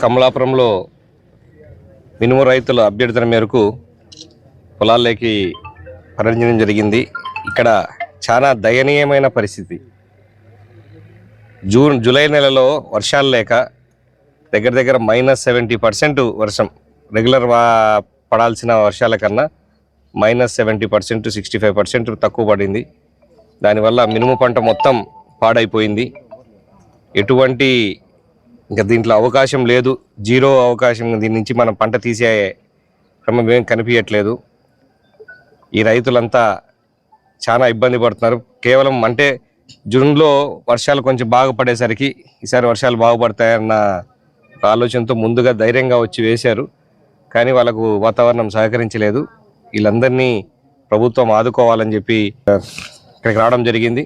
కమలాపురంలో మినుము రైతుల అభ్యర్థన మేరకు పొలాల్లోకి పర్యటించడం జరిగింది. ఇక్కడ చాలా దయనీయమైన పరిస్థితి. జూలై నెలలో వర్షాలు లేక దగ్గర దగ్గర -70% వర్షం, రెగ్యులర్ పడాల్సిన వర్షాల కన్నా -70% 65% తక్కువ పడింది. దానివల్ల మినుము పంట మొత్తం పాడైపోయింది. ఎటువంటి ఇంకా దీంట్లో అవకాశం లేదు, జీరో అవకాశం. దీని నుంచి మనం పంట తీసే క్రమం ఏం కనిపించట్లేదు. ఈ రైతులంతా చాలా ఇబ్బంది పడుతున్నారు. కేవలం అంటే జూన్లో వర్షాలు కొంచెం బాగా పడేసరికి ఈసారి వర్షాలు బాగుపడతాయన్న ఆలోచనతో ముందుగా ధైర్యంగా వచ్చి వేశారు. కానీ వాళ్ళకు వాతావరణం సహకరించలేదు. వీళ్ళందరినీ ప్రభుత్వం ఆదుకోవాలని చెప్పి ఇక్కడికి రావడం జరిగింది.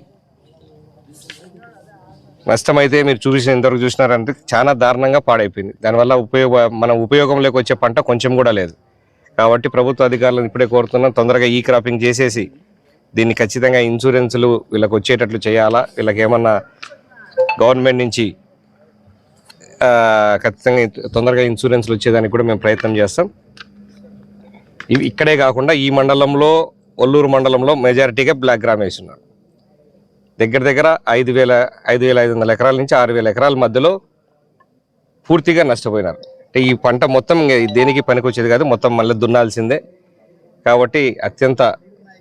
నష్టమైతే మీరు ఇంతవరకు చూసినారంటే చాలా దారుణంగా పాడైపోయింది. దానివల్ల మన ఉపయోగంలోకి వచ్చే పంట కొంచెం కూడా లేదు. కాబట్టి ప్రభుత్వ అధికారులను ఇప్పుడే కోరుతున్నాం, తొందరగా ఈ క్రాపింగ్ చేసేసి దీన్ని ఖచ్చితంగా ఇన్సూరెన్సులు వీళ్ళకి వచ్చేటట్లు చేయాలా. వీళ్ళకి ఏమన్నా గవర్నమెంట్ నుంచి ఖచ్చితంగా తొందరగా ఇన్సూరెన్స్లు వచ్చేదానికి కూడా మేము ప్రయత్నం చేస్తాం. ఇవి ఇక్కడే కాకుండా ఈ మండలంలో, ఒల్లూరు మండలంలో మెజారిటీగా బ్లాక్ గ్రామ్ వేస్తున్నారు. దగ్గర దగ్గర 5,500 ఎకరాల నుంచి 6,000 ఎకరాల మధ్యలో పూర్తిగా నష్టపోయినారు. అంటే ఈ పంట మొత్తం దేనికి పనికి వచ్చేది కాదు, మొత్తం మళ్ళీ దున్నాల్సిందే. కాబట్టి అత్యంత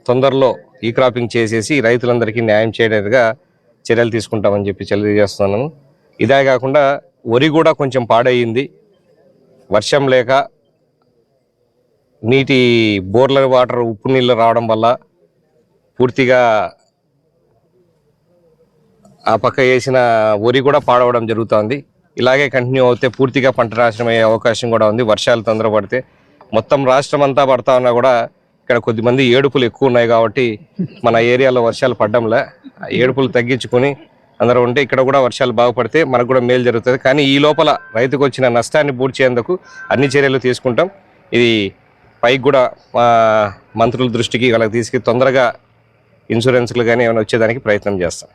తొందరలో ఈ క్రాపింగ్ చేసేసి రైతులందరికీ న్యాయం చేయడానికి చర్యలు తీసుకుంటామని చెప్పి తెలియజేస్తున్నాను. ఇదే కాకుండా వరి కూడా కొంచెం పాడయింది. వర్షం లేక నీటి బోర్ల వాటర్, ఉప్పు నీళ్ళు రావడం వల్ల పూర్తిగా ఆ పక్క వేసిన వరి కూడా పాడవడం జరుగుతుంది. ఇలాగే కంటిన్యూ అవుతే పూర్తిగా పంట నాశనం అయ్యే అవకాశం కూడా ఉంది. వర్షాలు తొందర పడితే మొత్తం రాష్ట్రం అంతా పడతా ఉన్నా కూడా ఇక్కడ కొద్దిమంది ఏడుపులు ఎక్కువ ఉన్నాయి. కాబట్టి మన ఏరియాలో వర్షాలు పడ్డంలే, ఏడుపులు తగ్గించుకొని అందరూ ఉంటే ఇక్కడ కూడా వర్షాలు బాగుపడితే మనకు కూడా మేలు జరుగుతుంది. కానీ ఈ లోపల రైతుకు వచ్చిన నష్టాన్ని పూడ్చేందుకు అన్ని చర్యలు తీసుకుంటాం. ఇది పైకి కూడా మంత్రుల దృష్టికి వాళ్ళకి తీసుకు తొందరగా ఇన్సూరెన్స్లు కానీ ఏమైనా వచ్చేదానికి ప్రయత్నం చేస్తాం.